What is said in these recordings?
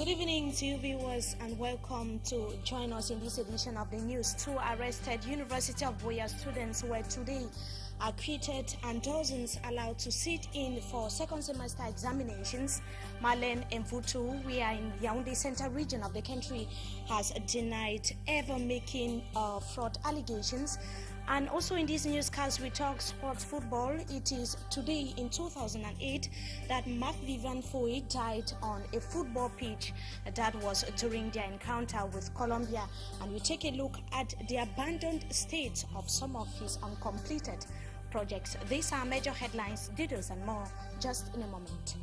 Good evening to you viewers and welcome to join us in this edition of the news. Two arrested University of Buea students were today acquitted and dozens allowed to sit in for second semester examinations. Marlene Mvutu, we are in Yaoundé Central region of the country, has denied ever making fraud allegations. And also in this newscast, we talk sports football. It is today in 2008 that Mark Vivian Foy died on a football pitch. That was during their encounter with Colombia. And we take a look at the abandoned state of some of his uncompleted projects. These are major headlines, details and more just in a moment.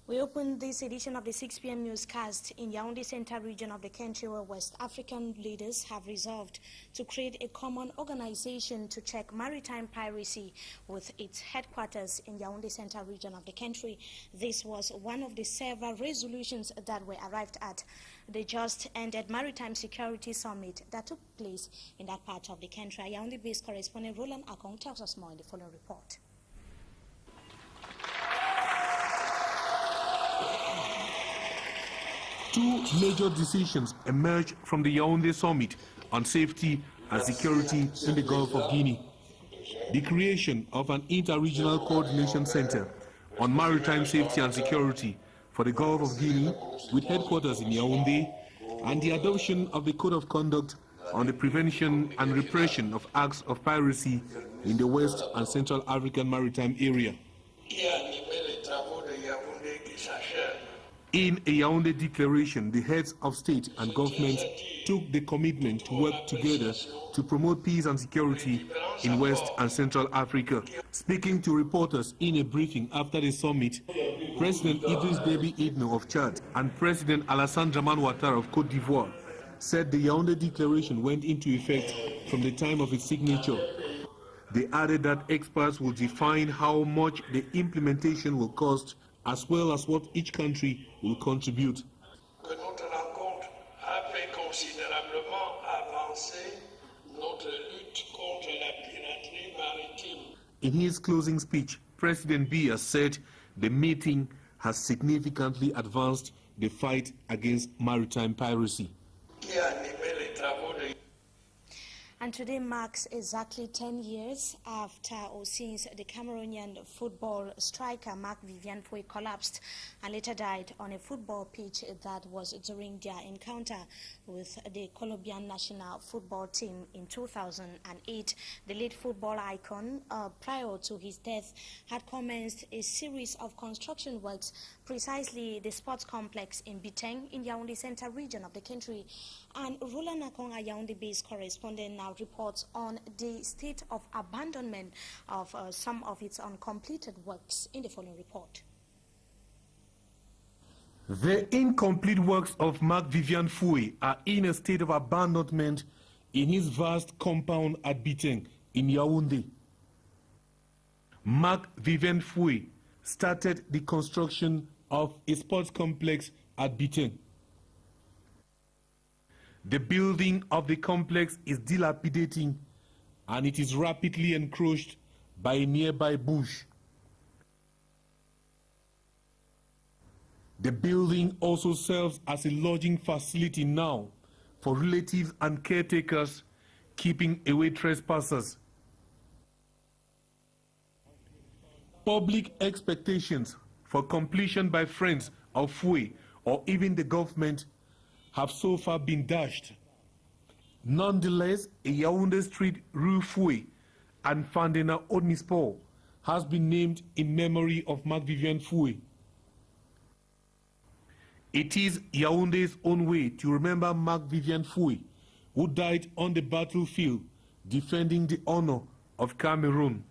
We opened this edition of the 6 p.m. newscast in Yaoundé Central region of the country, where West African leaders have resolved to create a common organization to check maritime piracy with its headquarters in Yaoundé Central region of the country. This was one of the several resolutions that were arrived at the just ended Maritime Security Summit that took place in that part of the country. Yaoundé-based correspondent Roland Akong tells us more in the following report. Two major decisions emerged from the Yaoundé Summit on safety and security in the Gulf of Guinea. The creation of an inter-regional coordination center on maritime safety and security for the Gulf of Guinea with headquarters in Yaoundé, and the adoption of the Code of Conduct on the prevention and repression of acts of piracy in the West and Central African Maritime Area. In a Yaoundé declaration, the heads of state and government took the commitment to work together to promote peace and security in West and Central Africa. Speaking to reporters in a briefing after the summit, President Idriss Déby Itno of Chad and President Alassane Dramane Ouattara of Côte d'Ivoire said the Yaoundé declaration went into effect from the time of its signature. They added that experts will define how much the implementation will cost, as well as what each country will contribute. In his closing speech, President Biya said the meeting has significantly advanced the fight against maritime piracy. And today marks exactly 10 years after or since the Cameroonian football striker Mark Vivian Foy collapsed and later died on a football pitch that was during their encounter with the Colombian national football team in 2008. The late football icon, prior to his death, had commenced a series of construction works, precisely the sports complex in Biteng in Yaoundé Central region of the country. And Roland Akong, a Yaoundé-based correspondent, now reports on the state of abandonment of some of its uncompleted works in the following report. The incomplete works of Mark Vivian Foy are in a state of abandonment in his vast compound at Biteng in Yaoundé. Mark Vivian Foy started the construction of a sports complex at Biteng. The building of the complex is dilapidating and it is rapidly encroached by a nearby bush. The building also serves as a lodging facility now for relatives and caretakers, keeping away trespassers. Public expectations for completion by friends of Foy or even the government have so far been dashed. Nonetheless, a Yaoundé Street Rue Foy and Fandena Omnisport has been named in memory of Mark Vivian Foy. It is Yaoundé's own way to remember Mark Vivian Foy, who died on the battlefield defending the honor of Cameroon.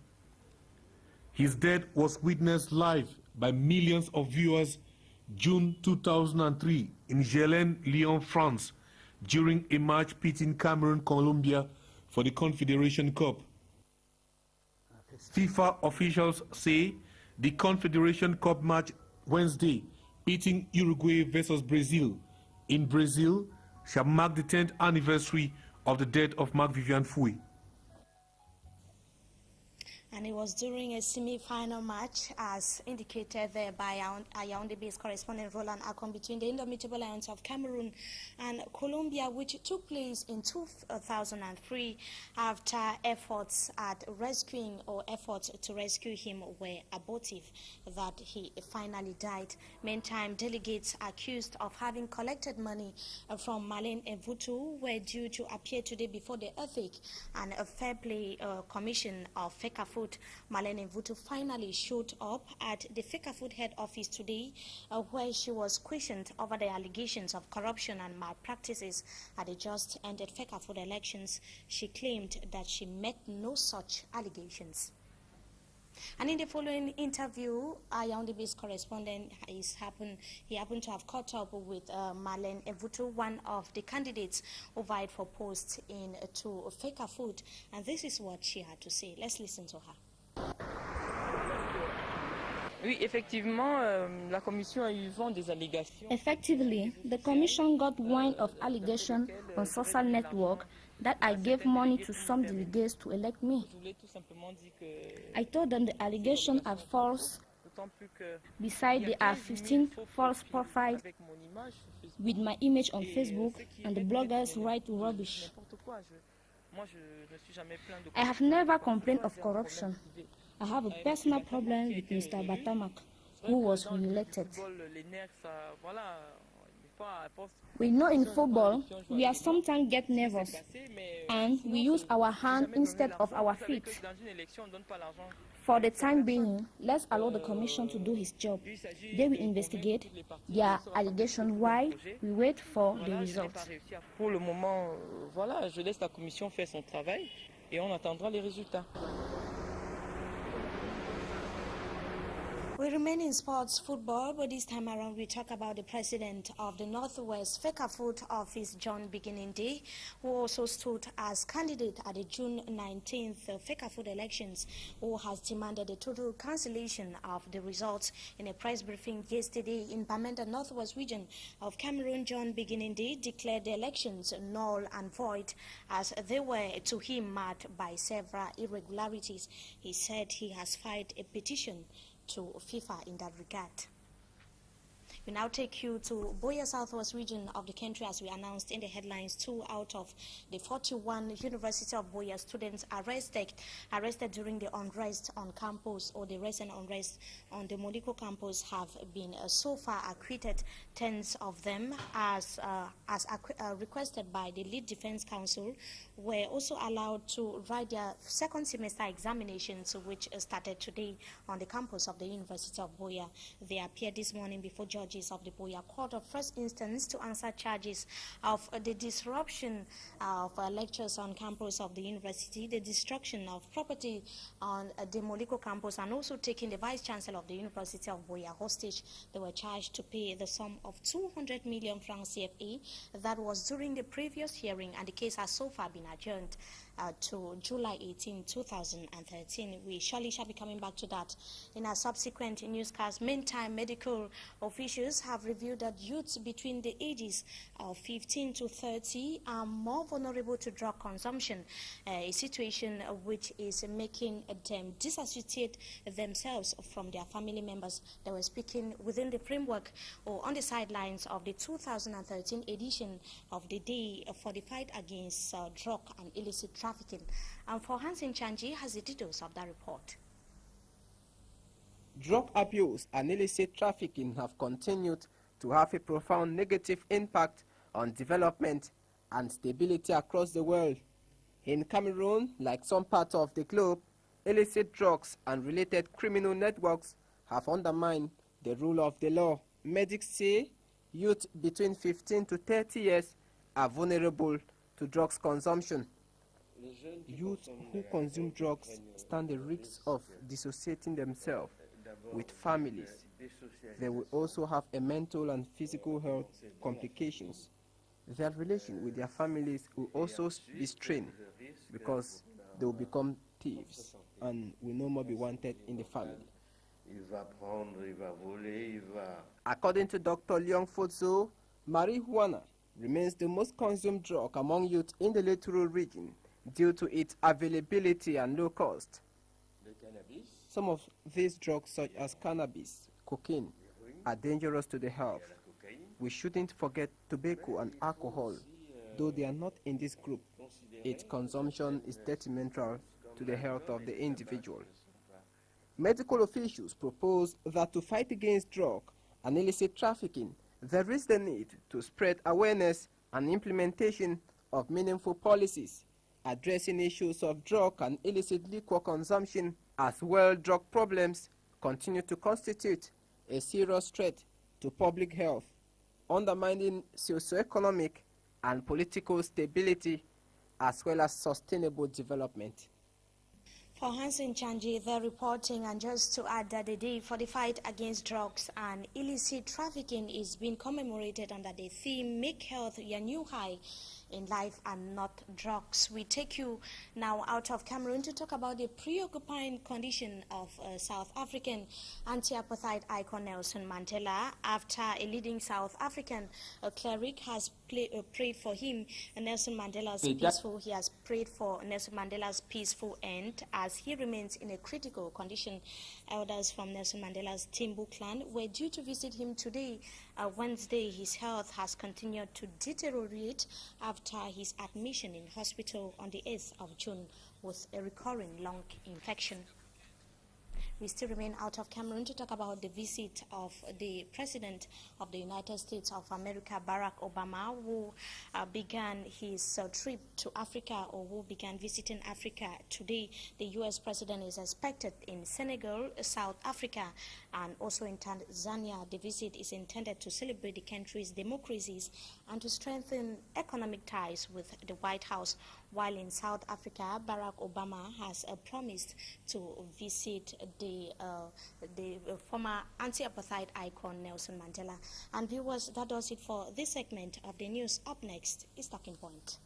His death was witnessed live by millions of viewers June 2003 in Gélène, Lyon, France, during a match pitting Cameroon, Colombia for the Confederation Cup. FIFA officials say the Confederation Cup match Wednesday, pitting Uruguay versus Brazil in Brazil, shall mark the 10th anniversary of the death of Mark Vivian Fouy. And it was during a semi-final match, as indicated there by our Yaoundé-based correspondent Roland Akon, between the Indomitable Lions of Cameroon and Colombia, which took place in 2003 after efforts to rescue him were abortive, that he finally died. Meantime, delegates accused of having collected money from Marlene Mvutu were due to appear today before the Ethics and Fair Play Commission of FECAFOOT. Marlene Mvutu finally showed up at the FECAFOOT head office today, where she was questioned over the allegations of corruption and malpractices at the just-ended FECAFOOT elections. She claimed that she met no such allegations. And in the following interview, our Yaoundé-based correspondent happened to have caught up with Marlene Mvutu, one of the candidates who vied for posts to FECAFOOT, and this is what she had to say. Let's listen to her. Oui, effectivement, la commission a eu vent des allégations. Effectively, the commission got wind of allegations on social network that I gave money to some delegates to elect me. I told them the allegations are false. Besides, there are 15 false profiles with my image on Facebook, and the bloggers write rubbish. I have never complained of corruption. I have a personal problem with Mr. Batamak, who was re-elected. We know in football, we are sometimes get nervous, and we use our hand instead of our feet. For the time being, let's allow the commission to do his job. They will investigate their allegations while we wait for the results. Pour le moment, voilà, je laisse la commission faire son travail et on attendra les résultats. We remain in sports football, but this time around we talk about the president of the Northwest FECAFOOT office, John Beginning Day, who also stood as candidate at the June 19th FECAFOOT elections, who has demanded a total cancellation of the results. In a press briefing yesterday in Bamenda Northwest region of Cameroon, John Beginning Day declared the elections null and void, as they were to him marked by several irregularities. He said he has filed a petition to FIFA in that regard. We now take you to Buea Southwest region of the country. As we announced in the headlines, 2 out of the 41 University of Buea students arrested during the unrest on campus, or the recent unrest on the Moliko campus, have been so far acquitted. 10 of them, as requested by the lead defense counsel, were also allowed to write their second semester examinations, which started today on the campus of the University of Buea. They appeared this morning before judges of the Buea Court of First Instance to answer charges of the disruption of lectures on campus of the university, the destruction of property on the Moliko campus, and also taking the Vice Chancellor of the University of Buea hostage. They were charged to pay the sum of 200 million francs CFA. That was during the previous hearing, and the case has so far been adjourned to July 18, 2013. We surely shall be coming back to that in our subsequent newscast. Meantime, medical officials have revealed that youths between the ages of 15 to 30 are more vulnerable to drug consumption, a situation which is making them disassociate themselves from their family members. They were speaking within the framework or on the sidelines of the 2013 edition of the Day for the Fight Against Drug and Illicit Trafficking. And for Hansen Chanji has the details of that report. Drug abuse and illicit trafficking have continued to have a profound negative impact on development and stability across the world. In Cameroon, like some parts of the globe, illicit drugs and related criminal networks have undermined the rule of the law. Medics say youth between 15 to 30 years are vulnerable to drugs consumption. Youth who consume drugs stand the risk of dissociating themselves with families. They will also have a mental and physical health complications. Their relation with their families will also be strained because they will become thieves and will no more be wanted in the family. According to Dr. Leon Fozo, marijuana, remains the most consumed drug among youth in the Littoral region due to its availability and low cost. Some of these drugs, such as cannabis, cocaine, are dangerous to the health. We shouldn't forget tobacco and alcohol, though they are not in this group. Its consumption is detrimental to the health of the individual. Medical officials propose that to fight against drug and illicit trafficking, there is the need to spread awareness and implementation of meaningful policies addressing issues of drug and illicit liquor consumption, as well. Drug problems continue to constitute a serious threat to public health, undermining socioeconomic and political stability as well as sustainable development. For Hansen Chanji, they're reporting, and just to add that the day for the fight against drugs and illicit trafficking is being commemorated under the theme Make Health Your New High in Life and Not Drugs. We take you now out of Cameroon to talk about the preoccupying condition of South African anti-apartheid icon Nelson Mandela after a leading South African cleric has prayed for him. Nelson Mandela's he has prayed for Nelson Mandela's peaceful end as he remains in a critical condition. Elders from Nelson Mandela's Timbu clan were due to visit him today, Wednesday. His health has continued to deteriorate after his admission in hospital on the 8th of June with a recurring lung infection. We still remain out of Cameroon to talk about the visit of the President of the United States of America, Barack Obama, who began his trip to Africa, or who began visiting Africa today. The U.S. President is expected in Senegal, South Africa, and also in Tanzania. The visit is intended to celebrate the country's democracies and to strengthen economic ties with the White House. While in South Africa, Barack Obama has promised to visit the former anti-apartheid icon Nelson Mandela. And viewers, that does it for this segment of the news. Up next is Talking Point.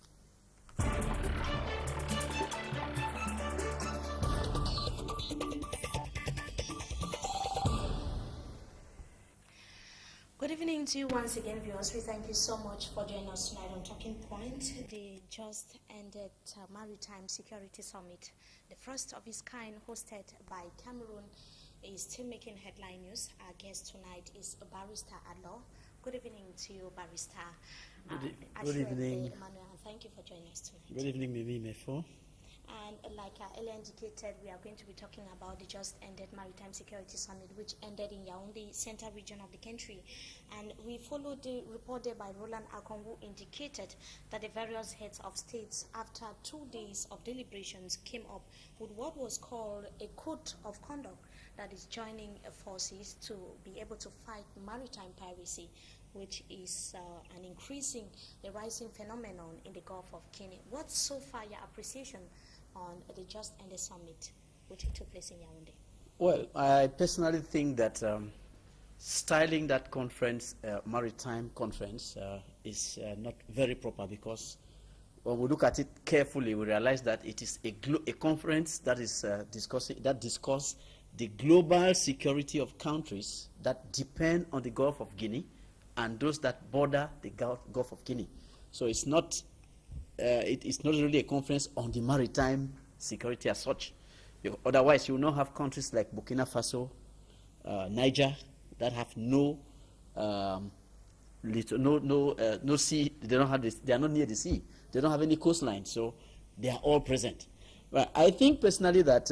Good evening to you once again, viewers. We thank you so much for joining us tonight on Talking Point. The just ended Maritime Security Summit, the first of its kind hosted by Cameroon, is still making headline news. Our guest tonight is Barrister Adlaw. Good evening to you, Barrister. Good evening. Emmanuel, and thank you for joining us tonight. Good evening, Mimi Mefo. And like I earlier indicated, we are going to be talking about the just ended Maritime Security Summit, which ended in Yaoundé, central region of the country. And we followed the report there by Roland Akongu, indicated that the various heads of states, after 2 days of deliberations, came up with what was called a code of conduct that is joining forces to be able to fight maritime piracy, which is the rising phenomenon in the Gulf of Guinea. What's so far your appreciation on the just ended summit, which took place in Yaoundé? Well, I personally think that styling that conference, maritime conference, is not very proper, because when we look at it carefully, we realize that it is a conference that is discuss the global security of countries that depend on the Gulf of Guinea and those that border the Gulf of Guinea. So it's not really a conference on the maritime security as such. Otherwise, you will not have countries like Burkina Faso, Niger, that have no sea. They don't have this. They are not near the sea. They don't have any coastline, so they are all present. But I think personally that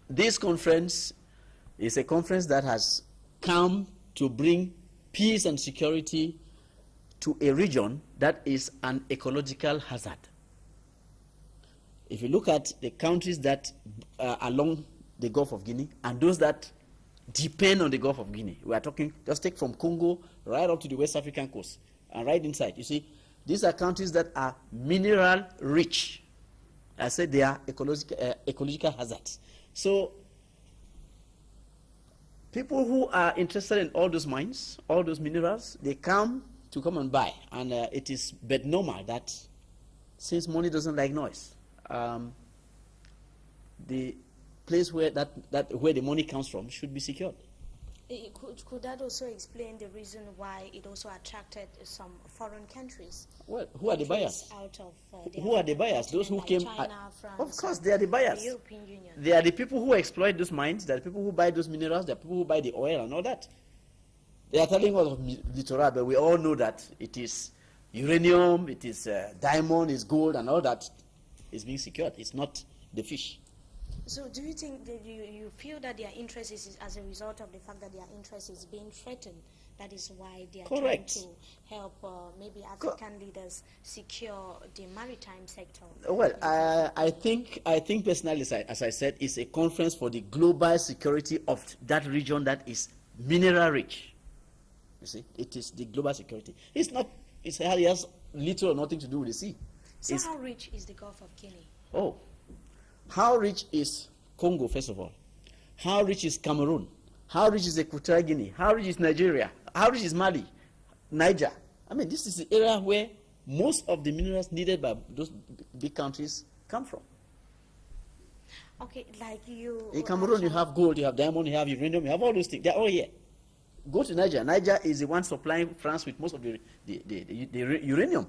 this conference is a conference that has come to bring peace and security to a region that is an ecological hazard. If you look at the countries that are along the Gulf of Guinea and those that depend on the Gulf of Guinea, we are talking, just take from Congo right up to the West African coast and right inside. You see, these are countries that are mineral rich. I said they are ecological hazards. So people who are interested in all those mines, all those minerals, they come and buy. And it is but normal that since money doesn't like noise, the place where the money comes from should be secured. Could that also explain the reason why it also attracted some foreign countries? Well, who are the buyers? Out of, who are the buyers? Those who like came. China, France, of course, they are the buyers. The European Union. They are the people who exploit those mines. They are the people who buy those minerals. They are people who buy the oil and all that. They are telling us of littoral, but we all know that it is uranium, it is diamond, it's gold, and all that is being secured. It's not the fish. So do you think that you feel that their interest is as a result of the fact that their interest is being threatened? That is why they are trying to help maybe African leaders secure the maritime sector? Well, I think personally, as I said, it's a conference for the global security of that region that is mineral rich. You see, it is the global security. It has little or nothing to do with the sea. So how rich is the Gulf of Guinea? Oh, how rich is Congo, first of all? How rich is Cameroon? How rich is Equatorial Guinea? How rich is Nigeria? How rich is Mali? Niger? I mean, this is the area where most of the minerals needed by those big countries come from. Okay, like you... In Cameroon, you have gold, you have diamond, you have uranium, you have all those things. They're all here. Go to Niger. Niger is the one supplying France with most of the uranium,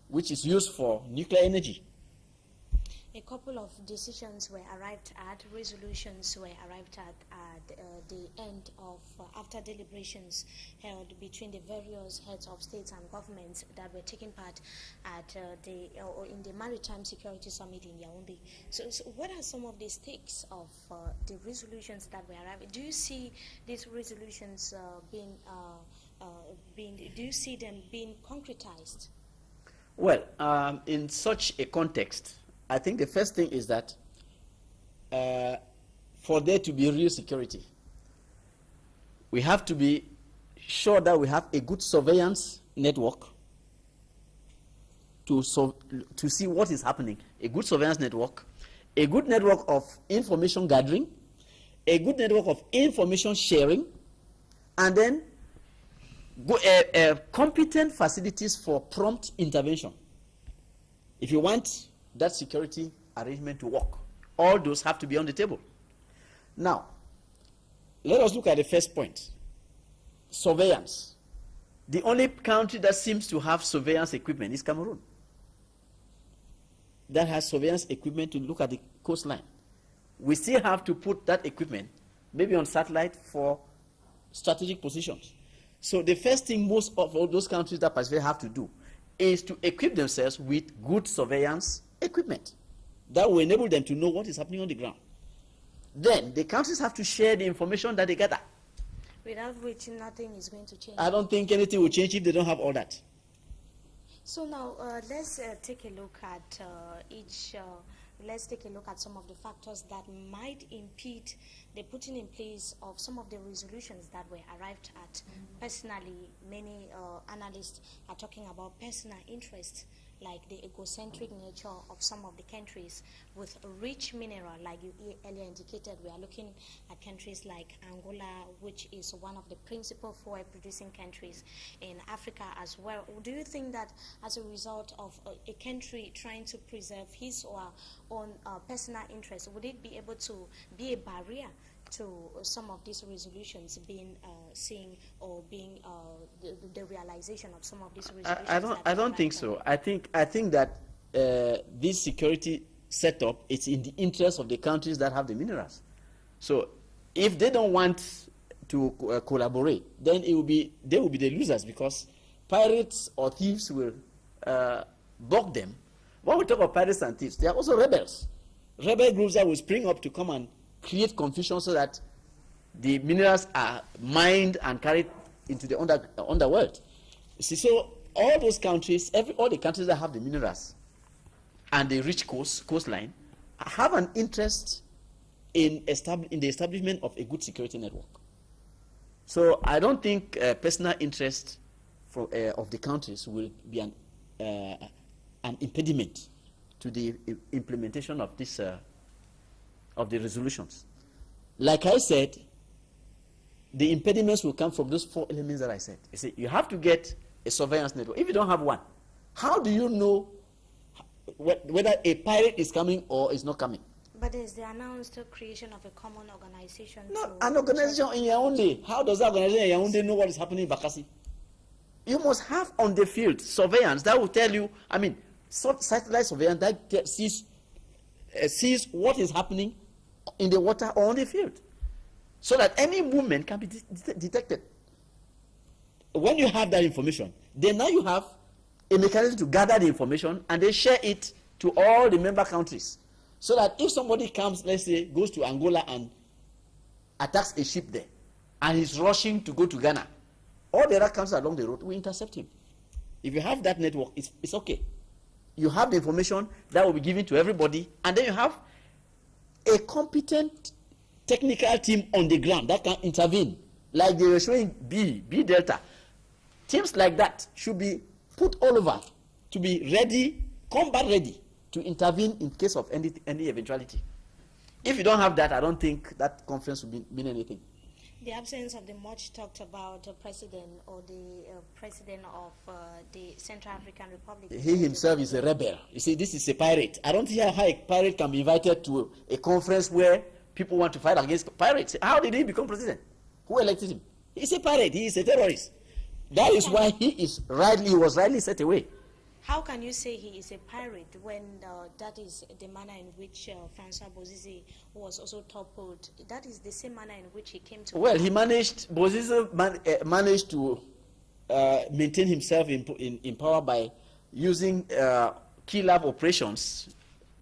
which is used for nuclear energy. A couple of decisions were arrived at, resolutions were arrived at the end of, after deliberations held between the various heads of states and governments that were taking part at in the Maritime Security Summit in Yaoundé. So what are some of the stakes of the resolutions that were arrived? Do you see these resolutions do you see them being concretized? Well, in such a context, I think the first thing is that for there to be real security, we have to be sure that we have a good surveillance network to see what is happening. A good surveillance network, a good network of information gathering, a good network of information sharing, and then competent facilities for prompt intervention. If you want that security arrangement to work, all those have to be on the table. Now, let us look at the first point, surveillance. The only country that seems to have surveillance equipment is Cameroon. That has surveillance equipment to look at the coastline. We still have to put that equipment maybe on satellite for strategic positions. So the first thing most of all those countries that participate have to do is to equip themselves with good surveillance equipment that will enable them to know what is happening on the ground. Then the countries have to share the information that they gather. Without which nothing is going to change. I don't think anything will change if they don't have all that. So now let's take a look at let's take a look at some of the factors that might impede the putting in place of some of the resolutions that were arrived at. Personally, many analysts are talking about personal interest, like the egocentric nature of some of the countries with rich mineral, like you earlier indicated. We are looking at countries like Angola, which is one of the principal fuel producing countries in Africa as well. Do you think that as a result of a country trying to preserve his or her own personal interest, would it be able to be a barrier to some of these resolutions being seen or being the realization of some of these resolutions? I don't think so. I think that this security setup is in the interest of the countries that have the minerals. So if they don't want to collaborate, then they will be the losers, because pirates or thieves will block them. When we talk about pirates and thieves, they are also rebels. Rebel groups that will spring up to come and create confusion so that the minerals are mined and carried into the underworld. See, so all those countries, all the countries that have the minerals and the rich coastline have an interest in the establishment of a good security network. So I don't think personal interest of the countries will be an impediment to the implementation of this of the resolutions. Like I said, the impediments will come from those 4 elements that I said. You see, you have to get a surveillance network. If you don't have one, how do you know whether a pirate is coming or is not coming? But there's the announced creation of a common organization. No, an organization in Yaoundé. How does that organization in Yaoundé know what is happening in Bakassi? You must have on the field surveillance that will tell you, I mean, satellite surveillance that sees what is happening in the water or on the field, so that any movement can be detected. When you have that information, then now you have a mechanism to gather the information and they share it to all the member countries, so that if somebody comes, let's say, goes to Angola and attacks a ship there, and he's rushing to go to Ghana, all the other countries along the road will intercept him. If you have that network, it's okay. You have the information that will be given to everybody, and then you have a competent technical team on the ground that can intervene, like they were showing B Delta. Teams like that should be put all over to be ready, combat ready, to intervene in case of any eventuality. If you don't have that, I don't think that conference will mean anything. The absence of the much talked about president or the president of the Central African Republic. He himself is a rebel. You see, this is a pirate. I don't hear how a pirate can be invited to a conference where people want to fight against pirates. How did he become president? Who elected him? He's a pirate. He is a terrorist. That is why he was rightly set away. How can you say he is a pirate when that is the manner in which Francois Bozizé was also toppled? That is the same manner in which he came to... Well, Bozizé managed to maintain himself in power by using key lab operations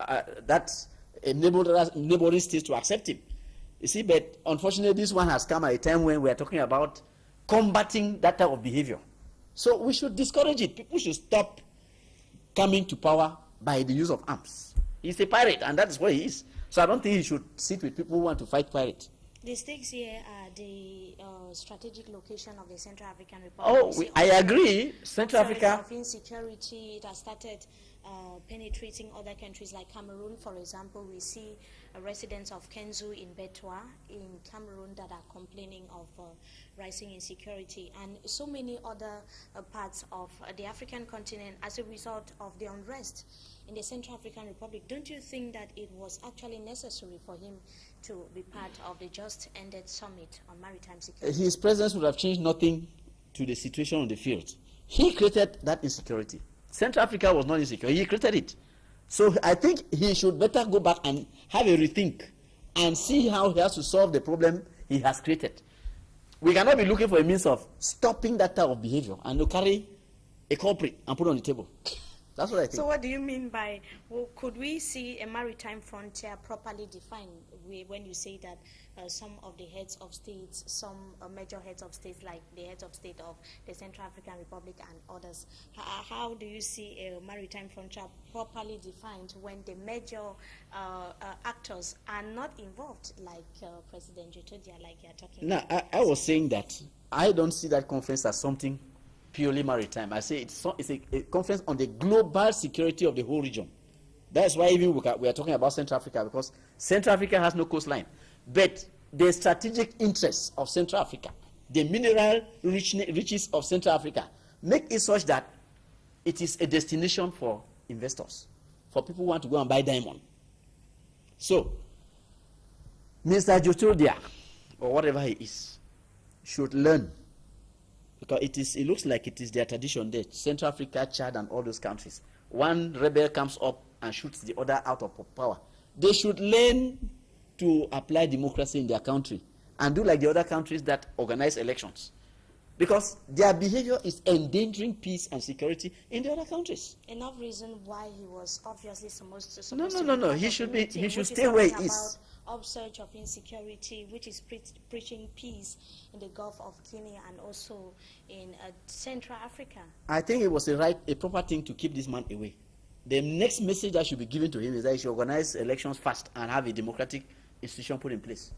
that enabled neighboring states to accept him. You see, but unfortunately, this one has come at a time when we are talking about combating that type of behavior. So we should discourage it. People should stop coming to power by the use of arms. He's a pirate, and that is what he is. So I don't think he should sit with people who want to fight pirates. The stakes here are the strategic location of the Central African Republic. Oh, I agree. Central Africa... of insecurity, it has started penetrating other countries like Cameroon. For example, we see residents of Kenzu in Betua in Cameroon that are complaining of rising insecurity, and so many other parts of the African continent as a result of the unrest in the Central African Republic. Don't you think that it was actually necessary for him to be part of the just ended summit on maritime security? His presence would have changed nothing to the situation on the field. He created that insecurity. Central Africa was not insecure. He created it. So I think he should better go back and have a rethink and see how he has to solve the problem he has created. We cannot be looking for a means of stopping that type of behavior and to carry a culprit and put it on the table. That's what I think. So what do you mean by, well, could we see a maritime frontier properly defined when you say that some of the heads of states, some major heads of states like the heads of state of the Central African Republic and others, how do you see a maritime frontier properly defined when the major actors are not involved, like President Jotodia, like you're talking about? No, I was saying that I don't see that conference as something purely maritime. I say it's a conference on the global security of the whole region. That's why even we are talking about Central Africa, because Central Africa has no coastline. But the strategic interests of Central Africa, the mineral riches of Central Africa, make it such that it is a destination for investors, for people who want to go and buy diamond. So, Mr. Jotodia, or whatever he is, should learn, because it looks like it is their tradition there. Central Africa, Chad, and all those countries. One rebel comes up and shoots the other out of power. They should learn to apply democracy in their country and do like the other countries that organize elections, because their behavior is endangering peace and security in the other countries. Enough reason why he was obviously supposed to. No. He should stay where he is. Upsurge of insecurity, which is preaching peace in the Gulf of Guinea and also in Central Africa. I think it was a proper thing to keep this man away. The next message that should be given to him is that he should organize elections fast and have a democratic institution put in place.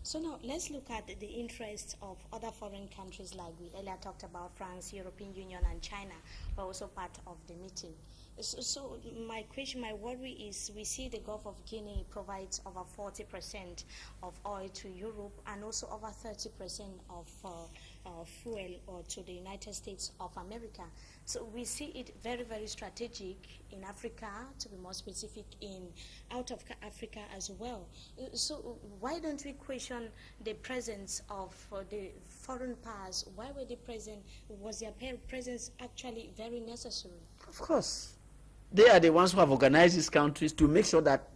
So now let's look at the interests of other foreign countries, like we earlier talked about France, European Union, and China, were also part of the meeting. So my question, my worry is, we see the Gulf of Guinea provides over 40% of oil to Europe and also over 30% of fuel or to the United States of America. So we see it very, very strategic in Africa, to be more specific, in out of Africa as well. So why don't we question the presence of the foreign powers? Why were they present? Was their presence actually very necessary? Of course. They are the ones who have organized these countries to make sure that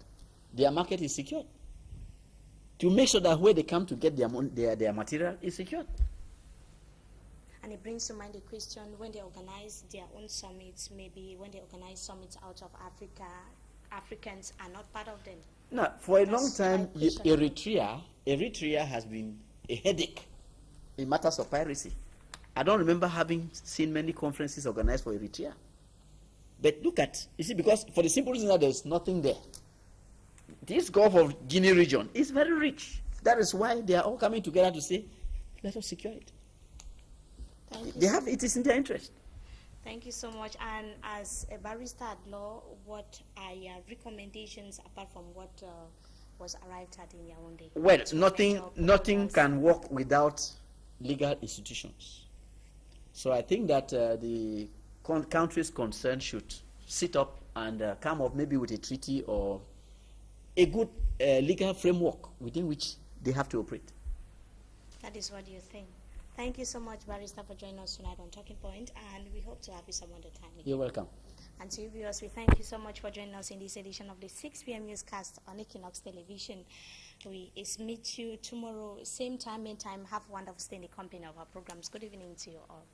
their market is secured, to make sure that where they come to get their material is secured. And it brings to mind the question, when they organize their own summits, maybe when they organize summits out of Africa, Africans are not part of them. No, for a long time, Eritrea has been a headache in matters of piracy. I don't remember having seen many conferences organized for Eritrea. But look at, you see, because for the simple reason that there's nothing there. This Gulf of Guinea region is very rich. That is why they are all coming together to say, let us secure it. It is in their interest. Thank you so much. And as a barrister at law, what are your recommendations apart from what was arrived at in Yaoundé? Well, nothing can work without legal institutions. So I think that the countries concerned should sit up and come up maybe with a treaty or a good legal framework within which they have to operate. That is what you think. Thank you so much, Barrister, for joining us tonight on Talking Point, and we hope to have you some other time again. You're welcome. And to you viewers, we thank you so much for joining us in this edition of the 6 p.m. newscast on Equinox Television. We meet you tomorrow, same time, meantime. Have a wonderful stay in the company of our programs. Good evening to you all.